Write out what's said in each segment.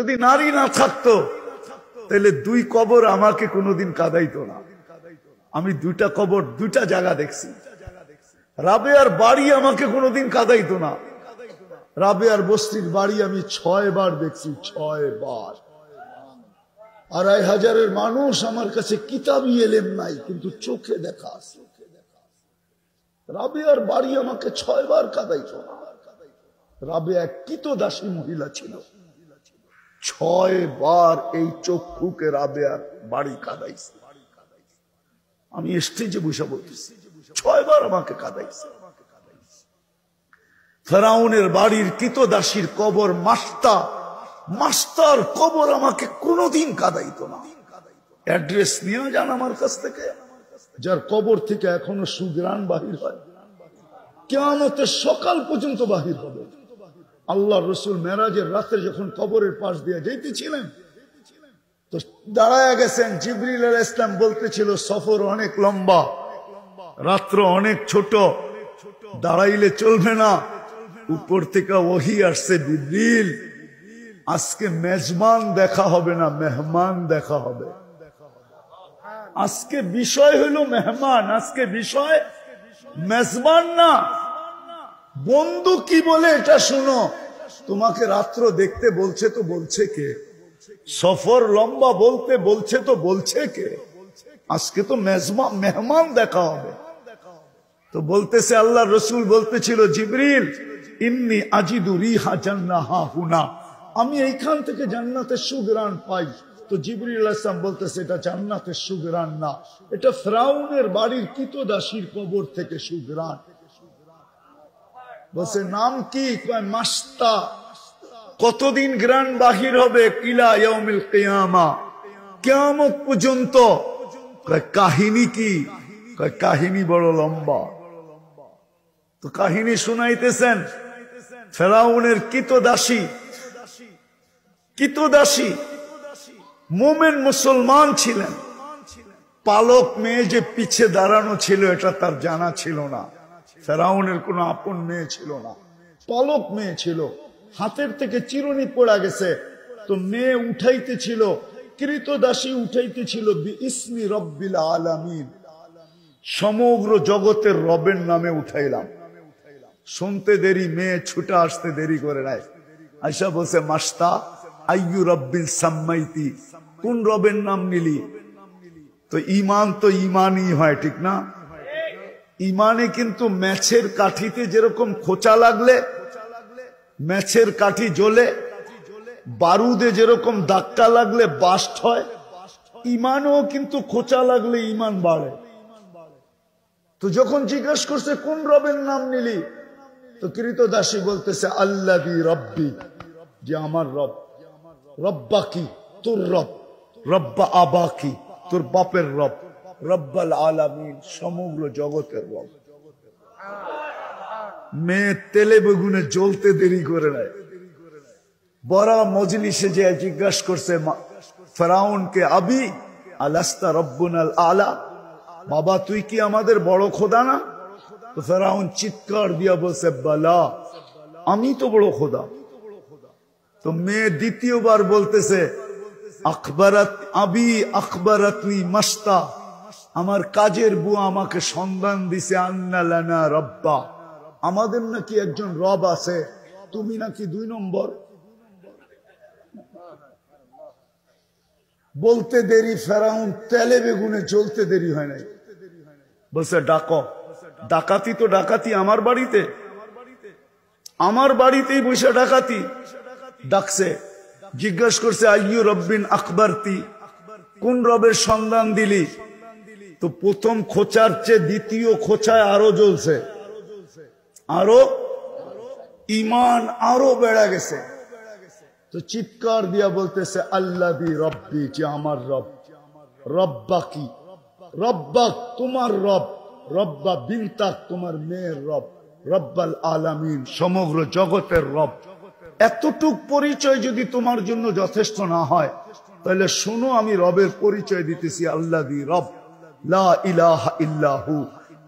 যদি নারী না থাকতো তাহলে দুই কবর আমাকে কোনোদিন কাঁদাইতো না। আমি দুইটা কবর দুইটা জায়গা দেখছি। রাবেয়ার বাড়ি আমাকে কোনোদিন কাঁদাইতো না। রাবেয়ার বস্তির বাড়ি আমি 6 বার দেখছি, 6 বার। 2500 মানুষ আমার কাছে কিতাবি এলেম নাই, কিন্তু চোখে দেখা আছে। রাবেয়ার বাড়ি আমাকে 6 বার কাঁদাইতো না। রাবেয়া কৃতদাসী মহিলা ছিল, 6 বার এই চক্ষুকে রাবেয়ার বাড়ি কাঁদাইছে। আমি স্টেজে বসে বলতেছি, 6 বার আমাকে কাঁদাইছে। ফেরাউনের বাড়ির কৃতদাসীর কবর মাস্টার কবর আমাকে কোনোদিন কাঁদাইতো না। অ্যাড্রেস নিয়ে যান আমার কাছ থেকে, যার কবর থেকে এখনো সুঘ্রাণ বাহির হয়, কিয়ামতের সকাল পর্যন্ত বাহির হবে। আল্লাহ রসুল মেরাজের রাতে যখন কবরের পাশ দিয়ে যাইতেছিলেন তো দাঁড়ায় গেছেন। জিবরিল আলাইহিস সালাম বলতেছিল, সফর অনেক লম্বা, রাত্র অনেক ছোট, দাঁড়াইলে চলবে না। উপর থেকে ওহী আসছে, জিবরিল আজকে মেজবান দেখা হবে না, মেহমান দেখা হবে। আজকে বিষয় হইল মেহমান, আজকে বিষয় মেজবান না। বন্ধু কি বলে এটা শুনো। তোমাকে রাত্র দেখতে বলছে তো বলছে কে? সফর লম্বা বলতে বলছে তো বলছে কে? আজকে তো মেহমান দেখা হবে। তো বলতেছে, আল্লাহ রসুল বলতেছিল, জিবরিল ইন্নী আজিদু রিহা জান্নাহা হুনা, আমি এইখান থেকে জান্নাতের সুঘ্রাণ পাই। তো জিবরিল আলাইহিস সালাম বলতেছে, এটা জান্নাতের সুঘ্রাণ না, এটা ফিরআউনের বাড়ির কৃতদাসীর কবর থেকে সুঘ্রাণ। বলছে নাম কি? মাস্তা। কতদিন গ্রান বাহির হবে? কিলা ইয়াউমিল কিয়ামা, কিয়ামত পর্যন্ত। কাহিনী কি? কাহিনী বড় লম্বা। তো কাহিনী শুনাইতেছেন, ফেরাউনের কৃতদাসী মুমিন মুসলমান ছিলেন। পালক মেয়ে যে পিছে দাঁড়ানো ছিল এটা তার জানা ছিল না। ফেরাউনের কোনো আপন মেয়ে ছিল না, পালক মেয়ে ছিল। হাতের থেকে চিরুনি পড়া গেছে, তো মেয়ে উঠাইতেছিল, কৃতদাসী উঠাইতেছিল বিইসমি রব্বিল আলামিন, সমগ্র জগতের রবের নামে উঠাইলাম। শুনতে দেরি, মেয়ে ছুটে আসতে দেরি করে নাই। আয়সা বলছে, মাস্তা আইয়ু রব্বিল সাম্মাইতি, কোন রবের নাম নিলি? তো ঈমান তো ঈমানই হয়, ঠিক না? ইমানে কিন্তু ম্যাচের কাঠিতে যেরকম খোঁচা লাগলে ম্যাচের কাঠি জ্বলে, বারুদে যেরকম ধাক্কা লাগলে বাস্ট হয়, ইমানও কিন্তু খোঁচা লাগলে ইমান বাড়ে। তো যখন জিজ্ঞেস করছে কোন রবের নাম নিলি, তো কৃতদাসী বলতেছে আল্লাযী রব্বি, যে আমার রব। রব্বা কি? তোর রব। রব্বা আবা কি? তোর বাপের রব। রব্বাল আলামিন, সমগ্র জগতের রব। মেয়ে তেলে বেগুনে জ্বলতে দেরি করে নাই। বড় মজলিসে যে জিজ্ঞাসা করছে ফেরাউনকে, আবি আলাস্তা রব্বুনাল আলা, বাবা তুই কি আমাদের বড় খোদা না? তো ফেরাউন চিৎকার দিয়া বলছে, বালা, আমি তো বড় খোদা। তো মেয়ে দ্বিতীয়বার বলতেছে, আবি আখবারাতনি মাস্তা, আমার কাজের বুয়া আমাকে সন্ধান দিছে, আন্না লানা রব্বা, আমাদের নাকি একজন রব আছে, তুমি নাকি 2 নম্বর। বলতে দেরি, ফেরাউন তেলে বেগুনে জ্বলতে দেরি হয় নাই। বলছে ডাকো। ডাকাতি তো ডাকাতি আমার বাড়িতে, আমার বাড়িতেই বসে ডাকাতি। ডাকছে, জিজ্ঞাসা করছে আইয়ু রব্বিন আখবারতি, কোন রবের সন্ধান দিলি? তো প্রথম খোঁচার চেয়ে দ্বিতীয় খোঁচায় আরো জ্বলছে, আরো ইমান আরো বেড়া গেছে। তো চিৎকার দিয়া বলতেছে আল্লাযী রব্বি, যে আমার রব। রব্বা কি? রব্বা তোমার রব। রব্বা বিনতা, তোমার মেয়ের রব। রব্বাল আলামিন, সমগ্র জগতের রব। এতটুক পরিচয় যদি তোমার জন্য যথেষ্ট না হয়, তাহলে শোনো আমি রবের পরিচয় দিতেছি। আল্লাযী রব, লা ইলাহা ইল্লাহু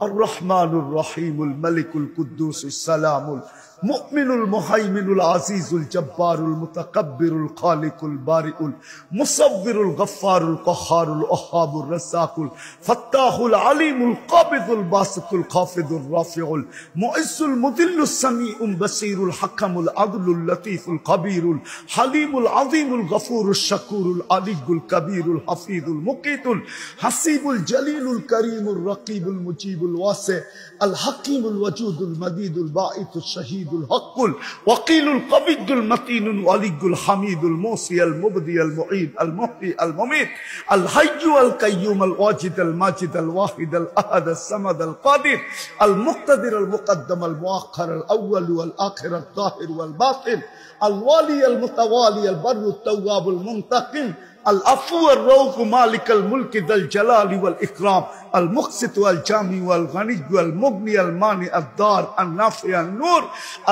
আর রহমানুর রহিমুল মালিকুল কুদ্দুসুস সালামুল মুমিনুল মুহাইমিনুল আজিজুল জব্বারুল মুতাকাব্বিরুল খালিকুল বারিউল মুসাব্বিরুল গফফারুল কহ্হারুল ওয়াহ্হাবুর রাজ্জাকুল ফাত্তাহুল আলিমুল কাবিদুল বাসিতুল খাফিদুর রাফিউল মুইজ্জুল মুদিল্লুস সামিউল বাসীরুল হাকামুল আদলুল লতীফুল কবীরুল হালিমুল আযীমুল গফুরুশ শাকুরুল আলিয়ুল কবীরুল হাফিজুল মুকিতুল হাসিবুল জলিলুল করিমুর রকিবুল মুজিবুল ওয়াসি আল হাকিমুল ওয়াজুদুল মদিদুল বাঈতুশ শাহীদুল হকুল ওয়াকিলুল কবিয়ুল মতিনুল ওয়ালিয়ুল হামিদুল মুসি আল মুবদি আল মুঈদ আল মুহয়ি আল মুমীত আল হাইয়্যু আল কাইয়্যুম আল ওয়াজিদ আল মাজিদ আল ওয়াহিদ আল আহাদ আল সামাদ আল কাদির আল মুক্তাদির আল মুকদ্দম আল মুআখ্খার আল আউয়াল ওয়াল আখির আল যাহির ওয়াল বাতিন আল ওয়ালি আল মুতাওয়ালি আল বাররু তাওয়াব আল মুনতাকিম العفو الرؤوف مالك الملك ذا الجلال والإكرام المقسط والجامع والغني والمغني المانع الدار النافع النور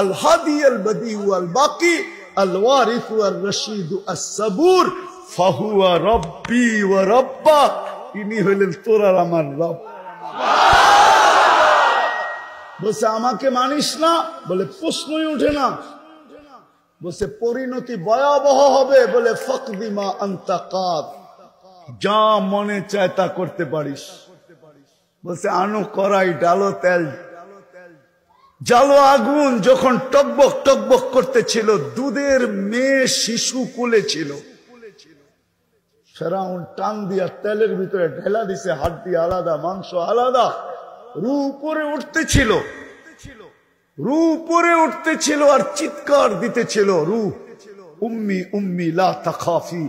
الهادي البديع والباقي الوارث والرشيد الصبور فهو ربي وربك ইনি হলেন তোরার আমার রব। বলছে আমাকে মানিস না, বলে প্রশ্নই ওঠে না। বলছে পরিণতি ভয়াবহ হবে, বলে ফাকদিমা আনতা কাদ, যা মনে চায় তা করতে পারিস। বলছে আনো করাই, ডালো তেল, জালো আগুন। যখন টকবক টকবক করতেছিল, দুধের মেয়ে শিশু কোলে ছিল। ফেরাউন টান দিয়া তেলের ভিতরে ঢেলা দিছে, হাড্ডি আলাদা, মাংস আলাদা। রু উপরে উঠতেছিল, রু উপরে উঠতেছিল আর চিৎকার দিতেছিল, রু উম্মি উম্মি লা তাখাফি,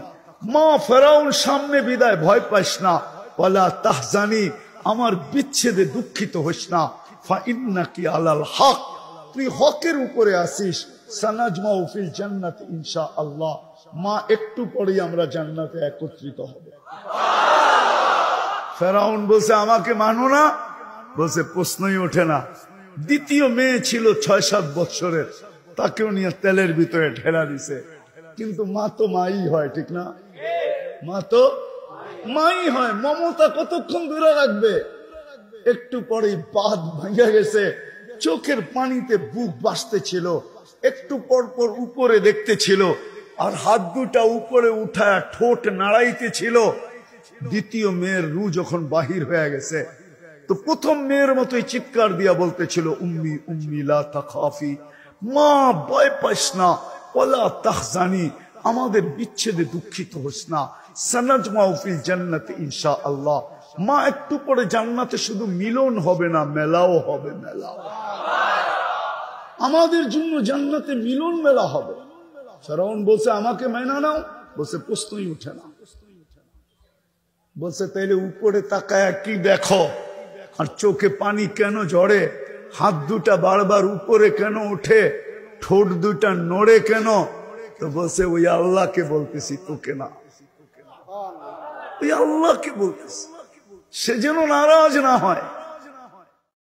মা ফেরাউন সামনে বিদায়, ভয় পাইস না। ওয়ালা তাহজানি, আমার বিচ্ছেদে দুঃখিত হইস না। ফা ইন্নাকি আলাল হক, তুই হকের উপরে আসিস। সানাজমাউ ফিল জান্নাত ইনশাআল্লাহ, মা একটু পরেই আমরা জান্নাতে একত্রিত হব। ফেরাউন বলছে আমাকে মানো না, বলছে প্রশ্নই ওঠে না। দ্বিতীয় মেয়ে ছিল ৬-৭ বছরের, তাকেও নিয়ে তেলের ভিতরে ঢেলা দিছে। কিন্তু মা তো মাই হয়, ঠিক না? মা তো মাই হয়। মমতা কতক্ষণ দূরে রাখবে? একটু পরেই বাঁধ ভেঙে গেছে, চোখের পানিতে বুক ভাসতেছিল। একটু পর পর উপরে দেখতেছিল, আর হাত দুটা উপরে উঠায় ঠোঁট নাড়াইতেছিল। দ্বিতীয় মেয়ের রু যখন বাহির হয়ে গেছে, তো প্রথম মেয়ের মতোই চিৎকার দিয়া বলতেছিল, উম্মি উম্মি লা তাখাফি, মা ভয় পাইস না। ওয়ালা তাহজানি, আমাদের বিচ্ছেদে দুঃখিত হোস না। সানাজমাউ ফিল জান্নাতি ইনশাআল্লাহ, মা একটু পরে জান্নাতে শুধু মিলন হবে না, মেলাও হবে। মেলা আমাদের জন্য জান্নাতে মিলন মেলা হবে। ফেরাউন বলছে আমাকে মেনে নাও, বলছে প্রশ্নই উঠে না। বলছে তাইলে উপরে তাকায় কি দেখো, আর চোখে পানি কেন ঝরে? হাত দুটা বারবার উপরে কেন উঠে? ঠোঁট দুটা নড়ে কেন? তো বলছে ওই আল্লাহকে বলতেছি, তোকে না। ওই আল্লাহকে বলতেছি, সে যেন নারাজ না হয়।